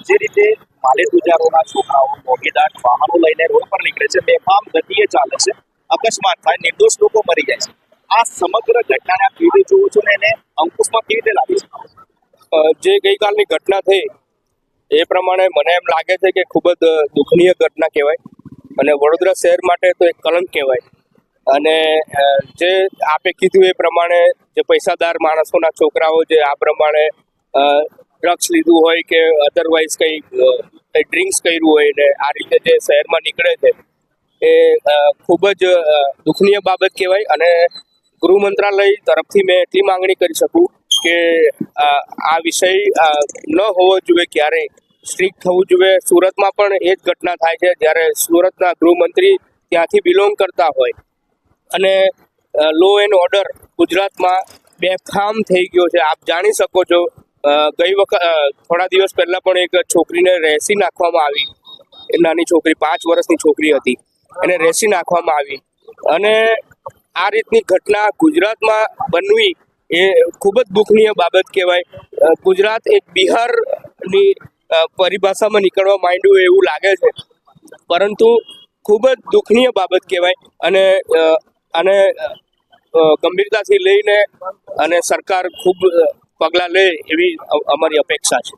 જે રીતે માલે ગુજારોના છોકરાઓ મોગેદાર વાહનો લઈને રોડ પર નીકળે છે, બેફામ ગતિએ ચાલે છે, અકસ્માત થાય, નિર્દોષ લોકો મરી જાય છે. આ સમગ્ર ઘટનાને આપ કેવી રીતે જોવો છો ને એને અંકુશમાં કેવી રીતે લાવી છે? જે ગઈકાલની ઘટના થઈ એ પ્રમાણે મને એમ લાગે છે કે ખૂબ જ દુઃખનીય ઘટના કહેવાય અને વડોદરા શહેર માટે તો એક કલંક કહેવાય. અને જે આપે કીધું એ પ્રમાણે જે પૈસાદાર માણસોના છોકરાઓ જે આ પ્રમાણે ડ્રગ્સ લીધું હોય કે અધરવાઇઝ કંઈ ડ્રિંક્સ કર્યું હોય ને આ રીતે જે શહેરમાં નીકળે છે એ ખૂબ જ દુઃખનીય બાબત કહેવાય. અને ગૃહ મંત્રાલય તરફથી મેં એટલી માંગણી કરી શકું કે આ વિષય ન હોવો જોઈએ, ક્યારેય સ્ટ્રિક્ટ થવું જોઈએ. સુરતમાં પણ એ જ ઘટના થાય છે જ્યારે સુરતના ગૃહમંત્રી ત્યાંથી બિલોંગ કરતા હોય અને લો એન્ડ ઓર્ડર ગુજરાતમાં બેફામ થઈ ગયો છે. આપ જાણી શકો છો ગઈ વખત થોડા દિવસ પહેલા પણ એક છોકરીને રેસી નાખવામાં આવી. એ નાની છોકરી 5 વર્ષની છોકરી હતી, એને રેસી નાખવામાં આવી. અને આ રીતની ઘટના ગુજરાતમાં બનવી એ ખૂબ જ દુઃખનીય બાબત કહેવાય. ગુજરાત એક બિહારની પરિભાષામાં નીકળવા માંડ્યું એવું લાગે છે, પરંતુ ખૂબ જ દુઃખનીય બાબત કહેવાય. અને ગંભીરતાથી લઈને અને સરકાર ખૂબ પગલાં લે એવી અમારી અપેક્ષા છે.